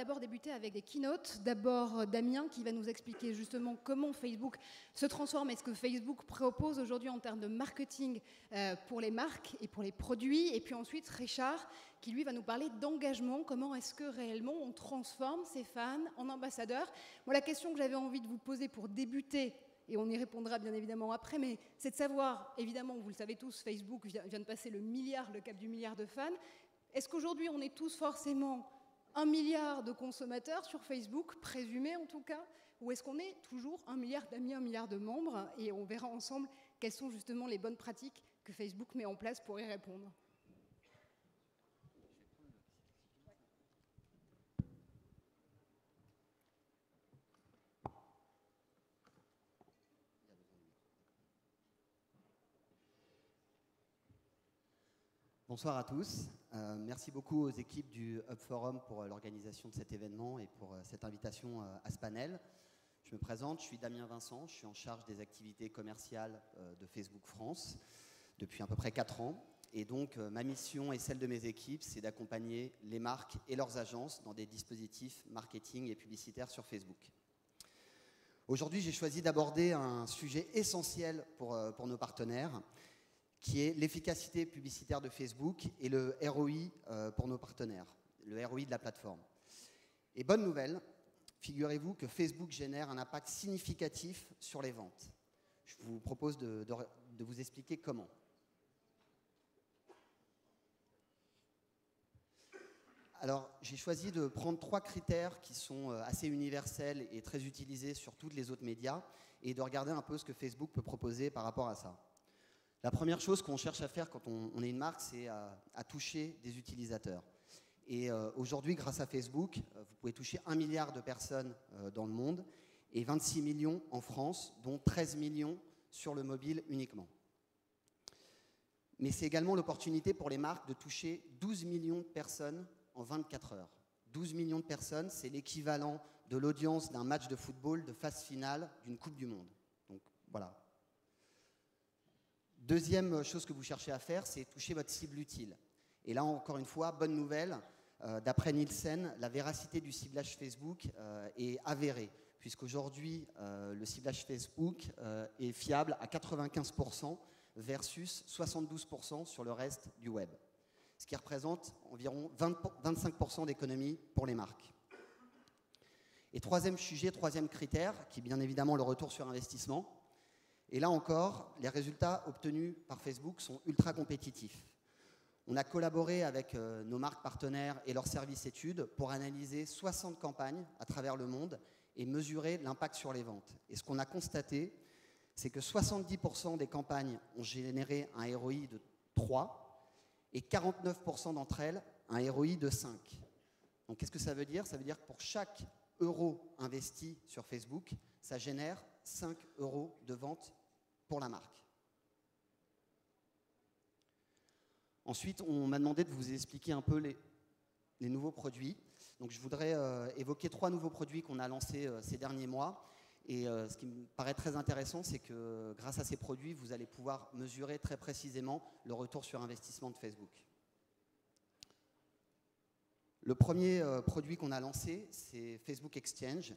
d'abord débuter avec des keynotes. D'abord Damien qui va nous expliquer justement comment Facebook se transforme et ce que Facebook propose aujourd'hui en termes de marketing pour les marques et pour les produits. Et puis ensuite Richard qui lui va nous parler d'engagement. Comment est-ce que réellement on transforme ses fans en ambassadeurs? Moi, la question que j'avais envie de vous poser pour débuter, et on y répondra bien évidemment après, mais c'est de savoir, évidemment, vous le savez tous, Facebook vient de passer le cap du milliard de fans. Est-ce qu'aujourd'hui, on est tous forcément 1 milliard de consommateurs sur Facebook, présumés en tout cas, ou est-ce qu'on est toujours 1 milliard d'amis, 1 milliard de membres? Et on verra ensemble quelles sont justement les bonnes pratiques que Facebook met en place pour y répondre. Bonsoir à tous. Merci beaucoup aux équipes du Hub Forum pour l'organisation de cet événement et pour cette invitation à ce panel. Je me présente, je suis Damien Vincent, je suis en charge des activités commerciales de Facebook France depuis à peu près 4 ans. Et donc, ma mission et celle de mes équipes, c'est d'accompagner les marques et leurs agences dans des dispositifs marketing et publicitaires sur Facebook. Aujourd'hui, j'ai choisi d'aborder un sujet essentiel pour nos partenaires, qui est l'efficacité publicitaire de Facebook et le ROI pour nos partenaires, le ROI de la plateforme. Et bonne nouvelle, figurez-vous que Facebook génère un impact significatif sur les ventes. Je vous propose de vous expliquer comment. Alors, j'ai choisi de prendre 3 critères qui sont assez universels et très utilisés sur tous les autres médias et de regarder un peu ce que Facebook peut proposer par rapport à ça. La première chose qu'on cherche à faire quand on est une marque, c'est à toucher des utilisateurs. Et aujourd'hui, grâce à Facebook, vous pouvez toucher 1 milliard de personnes dans le monde et 26 millions en France, dont 13 millions sur le mobile uniquement. Mais c'est également l'opportunité pour les marques de toucher 12 millions de personnes en 24 heures. 12 millions de personnes, c'est l'équivalent de l'audience d'un match de football de phase finale d'une Coupe du Monde. Donc voilà. Deuxième chose que vous cherchez à faire, c'est toucher votre cible utile. Et là, encore une fois, bonne nouvelle, d'après Nielsen, la véracité du ciblage Facebook est avérée, puisqu'aujourd'hui, le ciblage Facebook est fiable à 95% versus 72% sur le reste du web, ce qui représente environ 25% d'économie pour les marques. Et troisième sujet, troisième critère, qui est bien évidemment le retour sur investissement. Et là encore, les résultats obtenus par Facebook sont ultra compétitifs. On a collaboré avec nos marques partenaires et leurs services études pour analyser 60 campagnes à travers le monde et mesurer l'impact sur les ventes. Et ce qu'on a constaté, c'est que 70% des campagnes ont généré un ROI de 3 et 49% d'entre elles un ROI de 5. Donc qu'est-ce que ça veut dire? Ça veut dire que pour chaque euro investi sur Facebook, ça génère 5 euros de vente pour la marque. Ensuite, on m'a demandé de vous expliquer un peu les nouveaux produits. Donc, je voudrais évoquer 3 nouveaux produits qu'on a lancés ces derniers mois. Et ce qui me paraît très intéressant, c'est que grâce à ces produits, vous allez pouvoir mesurer très précisément le retour sur investissement de Facebook. Le premier produit qu'on a lancé, c'est Facebook Exchange,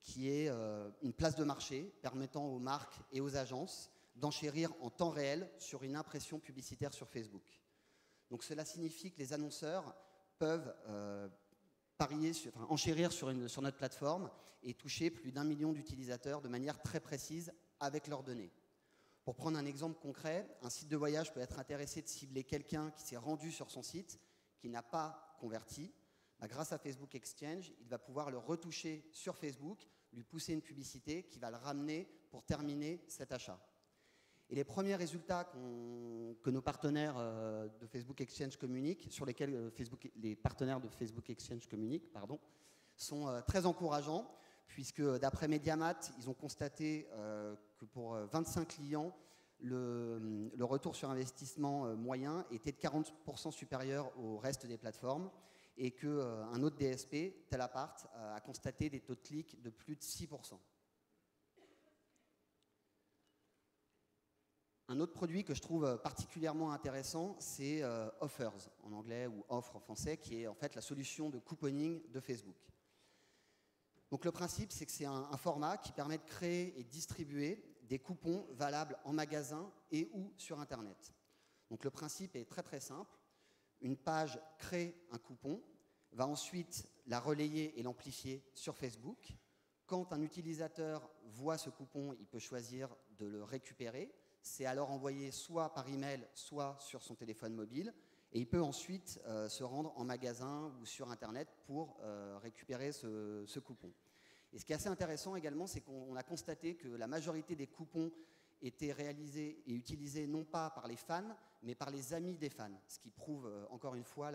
qui est une place de marché permettant aux marques et aux agences d'enchérir en temps réel sur une impression publicitaire sur Facebook. Donc cela signifie que les annonceurs peuvent enchérir sur notre plateforme et toucher plus d'1 million d'utilisateurs de manière très précise avec leurs données. Pour prendre un exemple concret, un site de voyage peut être intéressé de cibler quelqu'un qui s'est rendu sur son site, qui n'a pas converti. Grâce à Facebook Exchange, il va pouvoir le retoucher sur Facebook, lui pousser une publicité qui va le ramener pour terminer cet achat. Et les premiers résultats que nos partenaires de Facebook Exchange communiquent, sur lesquels les partenaires de Facebook Exchange communiquent, sont très encourageants, puisque d'après Mediamat, ils ont constaté que pour 25 clients, le retour sur investissement moyen était de 40% supérieur au reste des plateformes, et qu'un autre DSP, Telapart, a constaté des taux de clic de plus de 6%. Un autre produit que je trouve particulièrement intéressant, c'est Offers, en anglais, ou Offre en français, qui est en fait la solution de couponing de Facebook. Donc le principe, c'est que c'est un format qui permet de créer et distribuer des coupons valables en magasin et ou sur Internet. Donc le principe est très très simple. Une page crée un coupon, va ensuite la relayer et l'amplifier sur Facebook. Quand un utilisateur voit ce coupon, il peut choisir de le récupérer. C'est alors envoyé soit par email, soit sur son téléphone mobile. Et il peut ensuite se rendre en magasin ou sur Internet pour récupérer ce coupon. Et ce qui est assez intéressant également, c'est qu'on a constaté que la majorité des coupons étaient réalisés et utilisés non pas par les fans, mais par les amis des fans, ce qui prouve encore une fois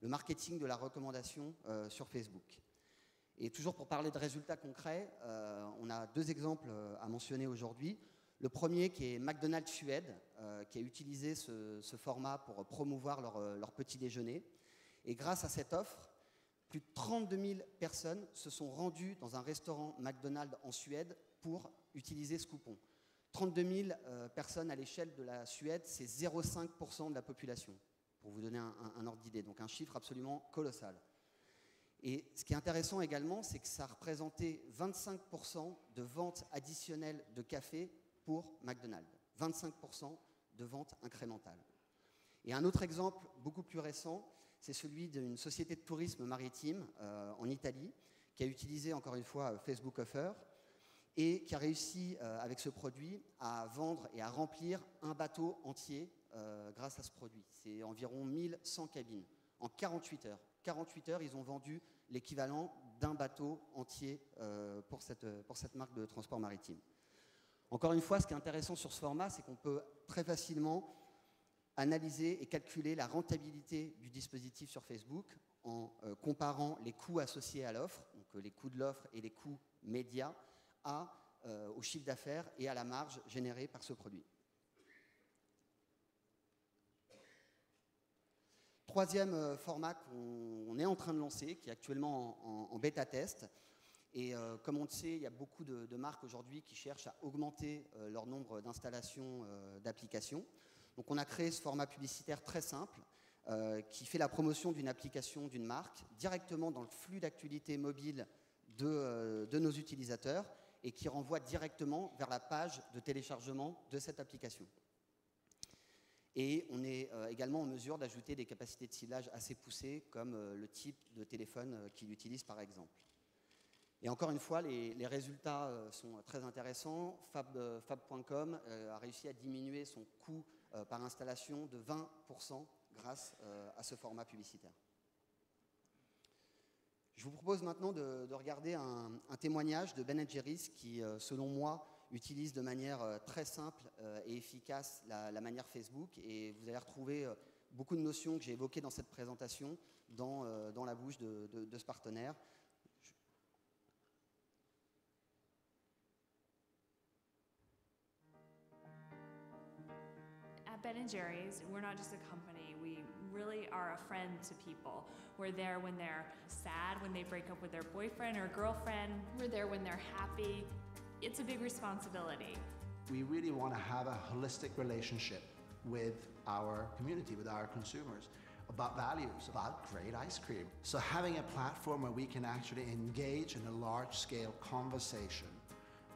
le marketing de la recommandation sur Facebook. Et toujours pour parler de résultats concrets, on a 2 exemples à mentionner aujourd'hui. Le premier qui est McDonald's Suède, qui a utilisé ce format pour promouvoir leur petit déjeuner. Et grâce à cette offre, plus de 32 000 personnes se sont rendues dans un restaurant McDonald's en Suède pour utiliser ce coupon. 32 000 personnes à l'échelle de la Suède, c'est 0,5% de la population, pour vous donner un ordre d'idée. Donc un chiffre absolument colossal. Et ce qui est intéressant également, c'est que ça représentait 25% de ventes additionnelles de café pour McDonald's. 25% de ventes incrémentales. Et un autre exemple beaucoup plus récent, c'est celui d'une société de tourisme maritime en Italie, qui a utilisé encore une fois Facebook Offer et qui a réussi avec ce produit à vendre et à remplir un bateau entier grâce à ce produit. C'est environ 1100 cabines en 48 heures. 48 heures, ils ont vendu l'équivalent d'un bateau entier pour cette marque de transport maritime. Encore une fois, ce qui est intéressant sur ce format, c'est qu'on peut très facilement analyser et calculer la rentabilité du dispositif sur Facebook en comparant les coûts associés à l'offre, donc les coûts de l'offre et les coûts médias, au chiffre d'affaires et à la marge générée par ce produit. Troisième format qu'on est en train de lancer, qui est actuellement en bêta-test. Et comme on le sait, il y a beaucoup de marques aujourd'hui qui cherchent à augmenter leur nombre d'installations d'applications. Donc on a créé ce format publicitaire très simple qui fait la promotion d'une application d'une marque directement dans le flux d'actualité mobile de nos utilisateurs et qui renvoie directement vers la page de téléchargement de cette application. Et on est également en mesure d'ajouter des capacités de ciblage assez poussées comme le type de téléphone qu'il utilise par exemple. Et encore une fois, les résultats sont très intéressants. Fab.com a réussi à diminuer son coût par installation de 20% grâce à ce format publicitaire. Je vous propose maintenant de regarder un témoignage de Ben & Jerry's qui, selon moi, utilise de manière très simple et efficace la manière Facebook. Et vous allez retrouver beaucoup de notions que j'ai évoquées dans cette présentation dans la bouche de ce partenaire. At Ben & Jerry's, we're not just a company, we really are a friend to people. We're there when they're sad, when they break up with their boyfriend or girlfriend. We're there when they're happy. It's a big responsibility. We really want to have a holistic relationship with our community, with our consumers, about values, about great ice cream. So having a platform where we can actually engage in a large-scale conversation,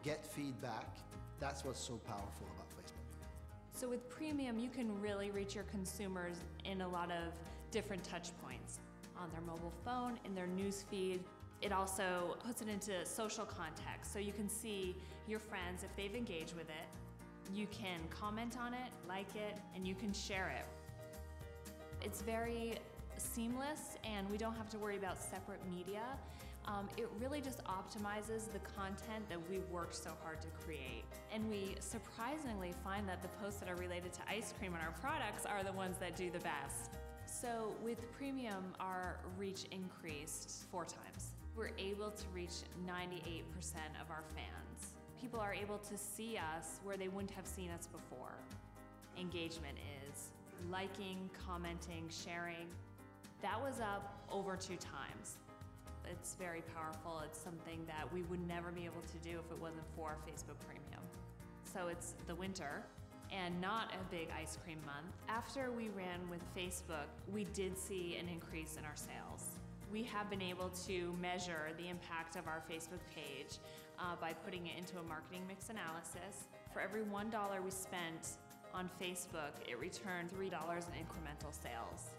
get feedback, that's what's so powerful about Facebook. So with Premium, you can really reach your consumers in a lot of different touch points. On their mobile phone, in their news feed. It also puts it into social context, so you can see your friends if they've engaged with it. You can comment on it, like it, and you can share it. It's very seamless, and we don't have to worry about separate media. It really just optimizes the content that we've worked so hard to create. And we surprisingly find that the posts that are related to ice cream and our products are the ones that do the best. So with Premium, our reach increased 4 times. We're able to reach 98% of our fans. People are able to see us where they wouldn't have seen us before. Engagement is liking, commenting, sharing. That was up over 2 times. It's very powerful. It's something that we would never be able to do if it wasn't for Facebook Premium. So it's the winter and not a big ice cream month. After we ran with Facebook, we did see an increase in our sales. We have been able to measure the impact of our Facebook page by putting it into a marketing mix analysis. For every $1 we spent on Facebook, it returned $3 in incremental sales.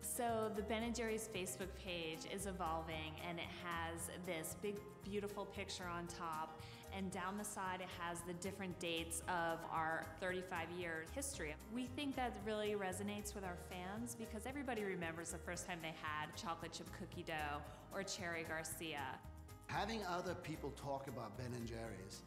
So the Ben & Jerry's Facebook page is evolving, and it has this big, beautiful picture on top, and down the side it has the different dates of our 35-year history. We think that really resonates with our fans because everybody remembers the first time they had chocolate chip cookie dough or Cherry Garcia. Having other people talk about Ben & Jerry's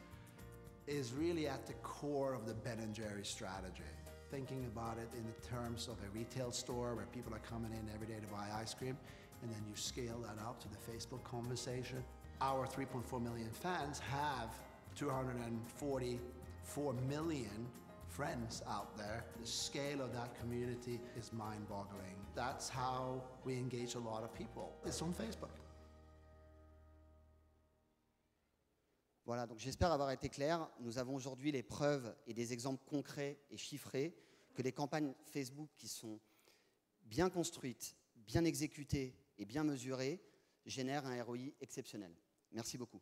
is really at the core of the Ben & Jerry's strategy. Thinking about it in the terms of a retail store where people are coming in every day to buy ice cream, and then you scale that up to the Facebook conversation. Our 3.4 million fans have 244 million friends out there. The scale of that community is mind-boggling. That's how we engage a lot of people. It's on Facebook. Voilà, donc j'espère avoir été clair. Nous avons aujourd'hui les preuves et des exemples concrets et chiffrés que les campagnes Facebook qui sont bien construites, bien exécutées et bien mesurées génèrent un ROI exceptionnel. Merci beaucoup.